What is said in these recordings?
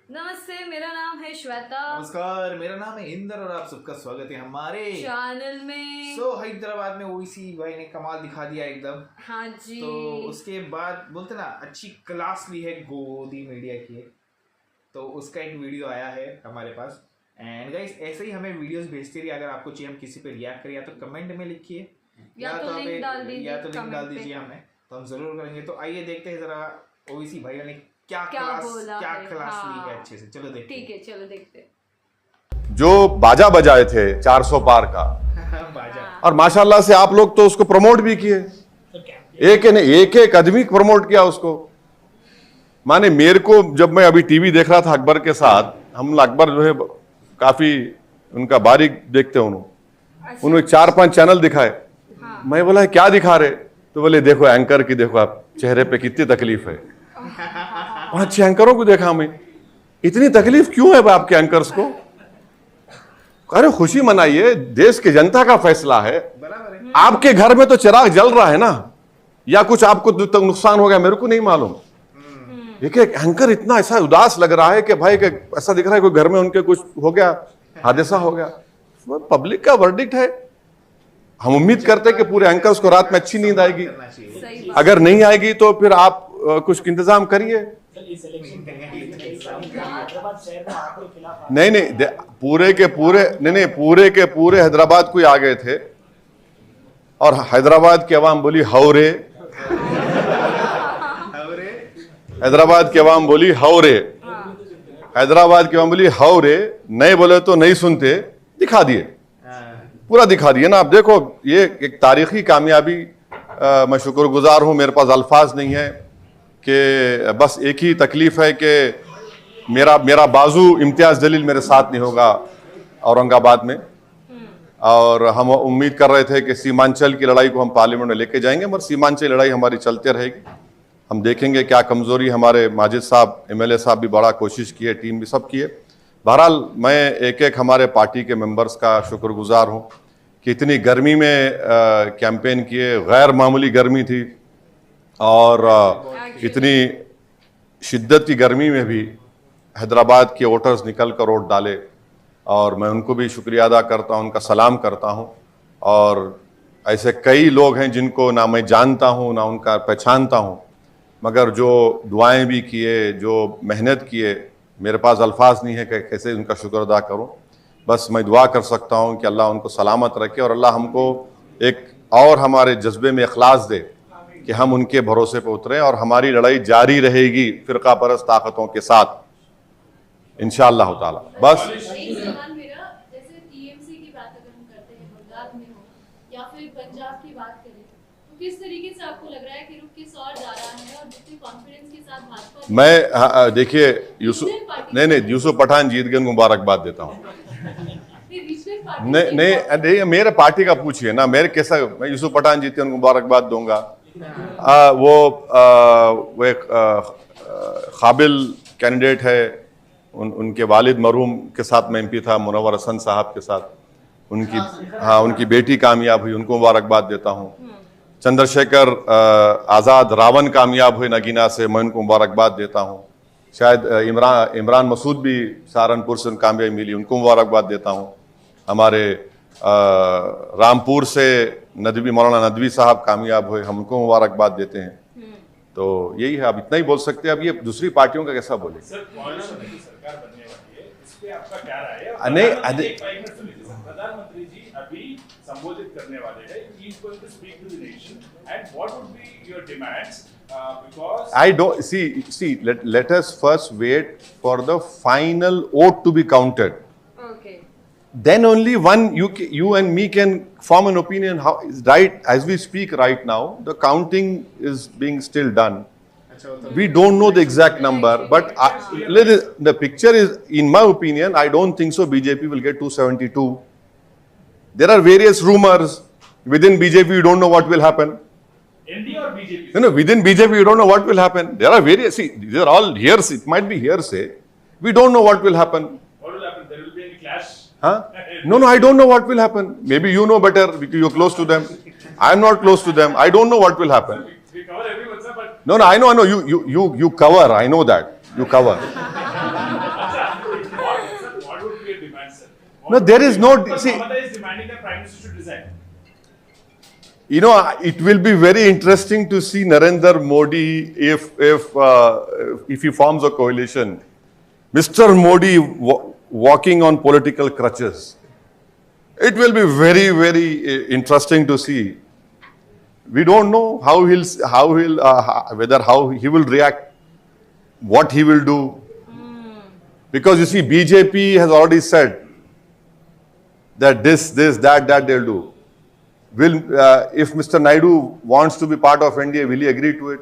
नमस्ते, मेरा नाम है श्वेता। नमस्कार, मेरा नाम है इंदर और आप सबका स्वागत है हमारे चैनल में। हैदराबाद में ओवैसी भाई ने कमाल दिखा दिया एकदम। हाँ जी। तो उसके बाद बोलते ना अच्छी क्लास ली है गोदी मीडिया की, तो उसका एक वीडियो आया है हमारे पास। एंड गाइस ऐसे ही हमें वीडियोस भेजते रहिए। अगर आपको चाहिए हम किसी पे रिएक्ट करें या तो कमेंट में लिखिए या तो लिंक डाल दीजिए हमें, तो हम जरूर करेंगे। तो आइए देखते हैं जरा ओवैसी भाई ने क्या क्लास ली है अच्छे से। चलो देखते हैं। ठीक है, चलो देखते हैं। जो बाजा बजाए थे 400 पार का बाजा। और माशाल्लाह से आप लोग तो उसको प्रमोट भी किए, एक आदमी प्रमोट किया उसको। माने मेरे को जब मैं अभी टीवी देख रहा था अकबर के साथ, हम अकबर जो है काफी उनका बारीक देखते हैं उन्होंने 4-5 चैनल दिखाए। मैं बोला क्या दिखा रहे, तो बोले देखो एंकर की, देखो आप चेहरे पे कितनी तकलीफ है। 5-6 एंकरों को देखा मैं, इतनी तकलीफ क्यों है आपके एंकर्स को? अरे खुशी मनाइए, देश की जनता का फैसला है। आपके घर में तो चिराग जल रहा है ना, या कुछ आपको नुकसान हो गया मेरे को नहीं मालूम। एक एंकर इतना ऐसा उदास लग रहा है कि भाई ऐसा दिख रहा है कोई घर में उनके कुछ हो गया, हादसा हो गया। पब्लिक का वर्डिक्ट है। हम उम्मीद करते हैं कि पूरे एंकर्स को रात में अच्छी नींद आएगी। अगर नहीं आएगी तो फिर आप कुछ इंतजाम करिए। नहीं, पूरे के पूरे हैदराबाद को आ गए थे और हैदराबाद की आवाम बोली हौरे, हैदराबाद की आवाम बोली हौरे, हैदराबाद की आवाम बोली हौरे। नहीं बोले तो नहीं सुनते, दिखा दिए, पूरा दिखा दिए ना। आप देखो, ये एक तारीखी कामयाबी। मैं शुक्रगुजार हूं, मेरे पास अल्फाज नहीं है कि बस एक ही तकलीफ है कि मेरा बाजू इम्तियाज जलील मेरे साथ नहीं होगा औरंगाबाद में। और हम उम्मीद कर रहे थे कि सीमांचल की लड़ाई को हम पार्लियामेंट में लेके जाएंगे, मगर सीमांचल लड़ाई हमारी चलते रहेगी। हम देखेंगे क्या कमजोरी। हमारे माजिद साहब MLA साहब भी बड़ा कोशिश किए, टीम भी सब किए। बहरहाल मैं एक हमारे पार्टी के मेंबर्स का शुक्रगुजार हूँ कि इतनी गर्मी में कैंपेन किए। गैर मामूली गर्मी थी और इतनी शिद्दत की गर्मी में भी हैदराबाद के वोटर्स निकल कर वोट डाले, और मैं उनको भी शुक्रिया अदा करता हूँ, उनका सलाम करता हूँ। और ऐसे कई लोग हैं जिनको ना मैं जानता हूँ ना उनका पहचानता हूँ, मगर जो दुआएं भी किए, जो मेहनत किए, मेरे पास अल्फाज नहीं है कि कैसे उनका शुक्र अदा करूँ। बस मैं दुआ कर सकता हूँ कि अल्लाह उनको सलामत रखे और अल्लाह हमको एक और हमारे जज्बे में इखलास दे कि हम उनके भरोसे पर उतरें, और हमारी लड़ाई जारी रहेगी फिरका परस्त ताकतों के साथ इंशाअल्लाह ताला। बस जैसे टीएमसी की बात अगर हम करते हैं, बंगाल में हो या फिर पंजाब की बात करें, तो किस तरीके से आपको लग रहा है कि रुख किस और जा रहा है, और जितने कॉन्फिडेंस के साथ भाजपा मैं देखिए यूसुफ पठान जीत गए, मुबारकबाद देता हूँ। नहीं, मेरे पार्टी का पूछिए ना, मेरे कैसा, मैं यूसुफ पठान जीते उनको मुबारकबाद दूंगा। वो एक काबिल कैंडिडेट है। उनके वालिद मरहूम के साथ मैं MP था, मुनव्वर हसन साहब के साथ। उनकी बेटी कामयाब हुई, उनको मुबारकबाद देता हूँ। चंद्रशेखर आज़ाद रावण कामयाब हुए नगीना से, मैं उनको मुबारकबाद देता हूँ। शायद इमरान मसूद भी सहारनपुर से कामयाबी मिली, उनको मुबारकबाद देता हूँ। हमारे रामपुर से मौलाना नदवी साहब कामयाब हुए, हम उनको मुबारकबाद देते हैं। तो यही है, आप इतना ही बोल सकते हैं। अब ये दूसरी पार्टियों का कैसा बोले? नहीं, प्रधानमंत्री जी अभी संबोधित करने वाले हैं। He is going to speak to the nation, and what would be your demands? Because I don't see. Let us first wait for the final vote to be counted. Okay. Then only you and me can form an opinion. How is right as we speak right now? The counting is being still done. We don't know the exact number, but the picture is, in my opinion, I don't think so. BJP will get 272. There are various rumors within BJP. You don't know what will happen. ND or BJP? No, within BJP, you don't know what will happen. There are various. See, these are all hearsay. It might be hearsay. We don't know what will happen. What will happen? There will be any clash? Huh? No, I don't know what will happen. Maybe you know better because you're close to them. I am not close to them. I don't know what will happen. We cover everyone, sir, but No, I know. You cover. I know that. You cover. No, there is no. Because See, Mamata is demanding that Prime Minister should resign. you know, it will be very interesting to see Narendra Modi if he forms a coalition. Mr. Modi walking on political crutches. It will be very, very interesting to see. We don't know how he will react, what he will do. Because you see, BJP has already said that this, that they'll do. If Mr. Naidu wants to be part of NDA, will he agree to it?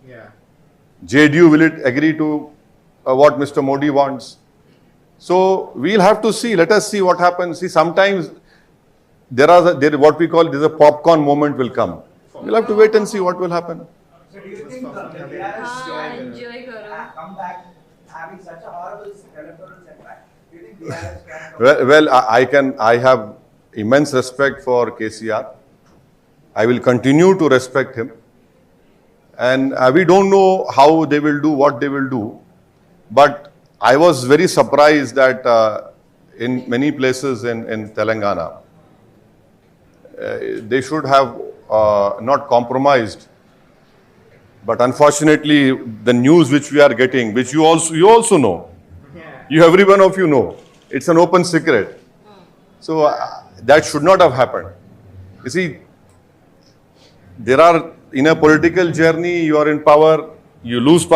Yeah. JDU, will it agree to what Mr. Modi wants? So we'll have to see. Let us see what happens. See, sometimes what we call there's a popcorn moment will come. We'll have to wait and see what will happen. So do you think the हाँ BRS enjoy करो. come back having such a horrible electoral setback? Do you think BRS can come Well, I have immense respect for KCR. I will continue to respect him. And we don't know how they will do, what they will do. But I was very surprised that in many places in Telangana, they should have not compromised. But unfortunately, the news which we are getting, which you also know, every one of you know, it's an open secret. So that should not have happened. You see, in a political journey, you are in power, you lose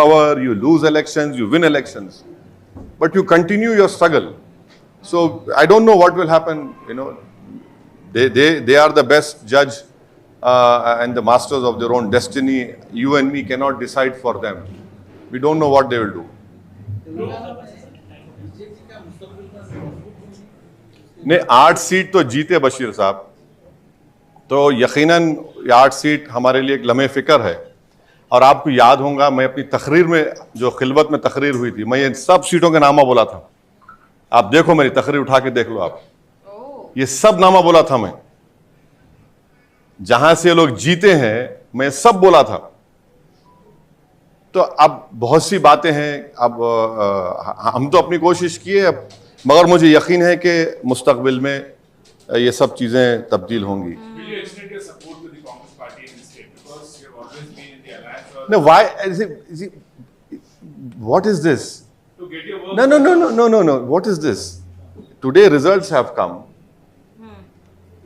elections, you win elections. But you continue your struggle. So I don't know what will happen, you know. They are the best judge and the masters of their own destiny. You and me cannot decide for them. We don't know what they will do. नहीं 8 seat तो जीते बशीर साहब, तो यकीनन 8 seat हमारे लिए एक लम्हे फिक्र है। और आपको याद होगा, मैं अपनी तकरीर में जो खिलवत में तकरीर हुई थी, मैं ये सब सीटों के नामा बोला था। आप देखो, मेरी तकरीर उठा के देख लो आप, ये सब नामा बोला था मैं। जहां से लोग जीते हैं मैं सब बोला था। तो अब बहुत सी बातें हैं, अब हम तो अपनी कोशिश किए, अब मगर मुझे यकीन है कि मुस्तकबिल में ये सब चीजें तब्दील होंगी। Will you extend your support to the Congress party in the state? Because you have always been in the alliance. Or No, why? What is this? to get your work. No. What is this? Today results have come.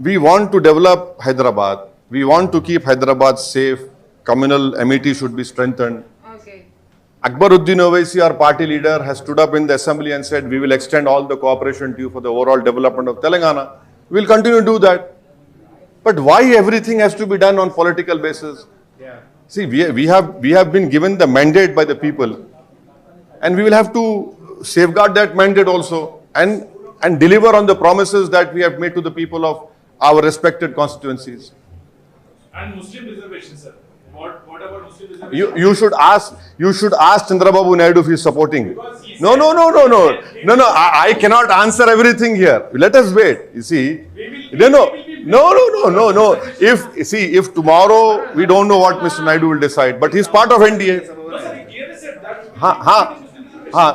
We want to develop Hyderabad. We want to keep Hyderabad safe. Communal amity should be strengthened. Okay. Akbaruddin Owaisi, our party leader, has stood up in the assembly and said, we will extend all the cooperation to you for the overall development of Telangana. We will continue to do that. But why everything has to be done on political basis? Yeah. See, we have been given the mandate by the people, and we will have to safeguard that mandate also and deliver on the promises that we have made to the people of our respected constituencies. And Muslim reservation, sir. What about Muslim reservation? You should ask Chandrababu Naidu if he is supporting. Because he No. said- I cannot answer everything here. Let us wait. You see, no. If tomorrow we don't know what Mr. Naidu will decide, but he's part of NDA. No, sir, he clearly said that.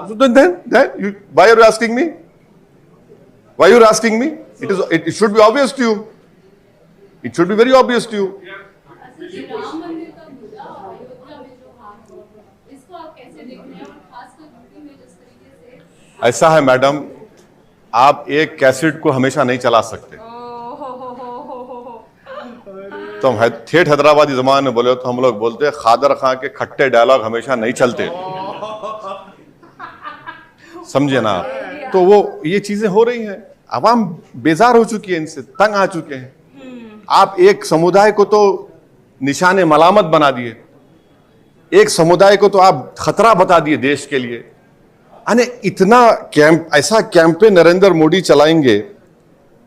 So then why are you asking me? Why are you asking me? It should be obvious to you. It should be very obvious to you. अच्छा जी, राम मंदिर का मुद्दा और अयोध्या में जो हाथ हुआ, इसको आप कैसे देख रहे हैं? और खासकर यूपी में जिस तरीके से ऐसा है मैडम, आप एक कैसेट को हमेशा नहीं चला सकते। तो हम ठेठ हैदराबादी जबान में बोले तो हम लोग बोलते हैं, खादर खां के खट्टे डायलॉग हमेशा नहीं चलते। समझे ना? तो वो ये चीजें हो रही हैं, आवाम बेजार हो चुकी है, इनसे तंग आ चुके हैं। आप एक समुदाय को तो निशाने मलामत बना दिए, एक समुदाय को तो आप खतरा बता दिए देश के लिए। अने इतना ऐसा कैंपेन नरेंद्र मोदी चलाएंगे,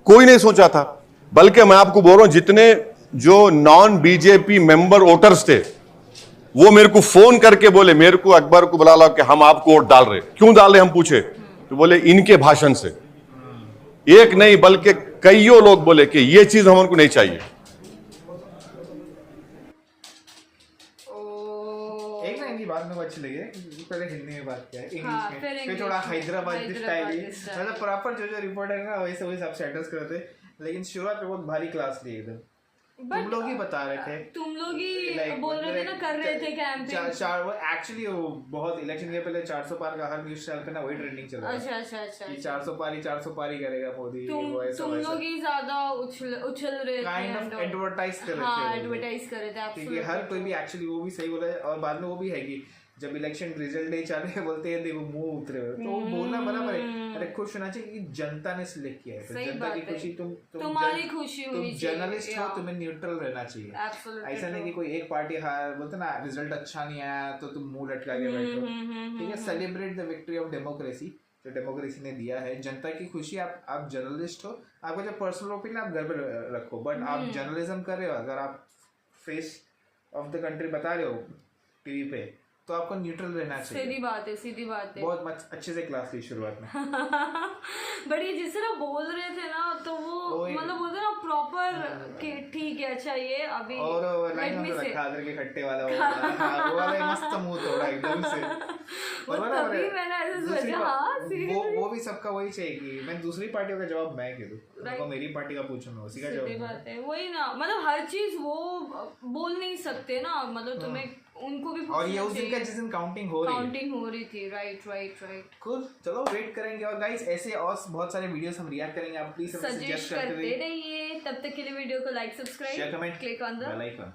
कोई नहीं सोचा था। बल्कि मैं आपको बोल रहा हूं, जितने जो नॉन बीजेपी मेंबर वोटर्स थे, वो मेरे को फोन करके बोले, मेरे को अकबर को बुला ला कि हम आपको वोट डाल रहे। क्यों डाल रहे? हम पूछे तो बोले इनके भाषण से। एक नहीं बल्कि कईयों लोग बोले कि ये चीज हमको नहीं चाहिए। एक ना इनकी बात मेरे को अच्छी लगी है। पहले हिंदी में बात किया, हाँ, इंग्लिश फिर में, फिर English थोड़ा में, हैदराबादी स्टाइल हैदराबादी style। मतलब प्रॉपर जो रिपोर्टर है ना वैसे वही सब सेटल्स करते, लेकिन शुरुआत में बहुत भारी क्लास ली एकदम। तुम लोग ही बता रहे थे, तुम लोग ही Like, बोल रहे थे ना, कर रहे थे कैंपेन। चार वो एक्चुअली वो बहुत इलेक्शन के पहले 400 पार का हर न्यूज चैनल पे ना वही ट्रेंडिंग चल रहा है अच्छा अच्छा अच्छा कि 400 पारी करेगा मोदी, तुम वो ऐसा तुम वैसा लोग ही ज्यादा उछल रहे थे काइंड ऑफ एडवर्टाइज कर रहे थे हाँ वो लोग। एडवर्टाइज कर रहे थे क्योंकि absolutely हर कोई भी एक्चुअली वो भी सही बोला है, और बाद में वो भी है कि जब इलेक्शन रिजल्ट नहीं चाले बोलते हैं देखो मुंह उतरे हुए, तो वो बोलना बराबर है। अरे खुश होना चाहिए कि जनता ने सिलेक्ट किया है, तो सही जनता की बात है। खुशी तुम्हारी खुशी तुम होनी चाहिए, जर्नलिस्ट हो, yeah। तुम्हें न्यूट्रल रहना चाहिए। Absolutely ऐसा नहीं true। कि कोई एक पार्टी हार बोलते ना रिजल्ट अच्छा नहीं आया तो तुम मुंह लटका के बैठो, ठीक है। Celebrate the victory of democracy, जो डेमोक्रेसी ने दिया है, जनता की खुशी। आप जर्नलिस्ट हो, आपका जो पर्सनल ओपिनियन आप घर पे रखो, बट आप जर्नलिज्म कर रहे हो, अगर आप फेस ऑफ द कंट्री बता रहे हो टीवी पे, तो आपको न्यूट्रल रहना चाहिए। सीधी बात है, सीधी बात है। बहुत अच्छे से क्लास ली शुरुआत में। बट ये जिस तरह बोल रहे थे ना, तो वो मतलब बोलते ना प्रॉपर कि ठीक है अच्छा ये अभी और लाइन में रखा अदर के खट्टे वाला वो वाला मस्त मुंह तोड़ा एकदम से। और तभी मैंने ऐसे सोचा, हाँ वो भी सबका वही चाहिए कि मैं दूसरी पार्टियों का जवाब मैं क्यों दूं, उनको मेरी पार्टी का पूछूं, मैं उसी का सीधी जवाब बात है, वही ना। मतलब हर चीज वो बोल नहीं सकते ना, मतलब तुम्हें उनको भी और ये उस दिन का जिस दिन काउंटिंग हो रही है, काउंटिंग हो रही थी। Right right right. cool, चलो वेट करेंगे। और गाइस ऐसे और बहुत सारे वीडियोस हम रिएक्ट करेंगे, आप प्लीज सजेस्ट करते रहिए। तब तक के लिए वीडियो को like, subscribe, share, comment, click on the bell icon.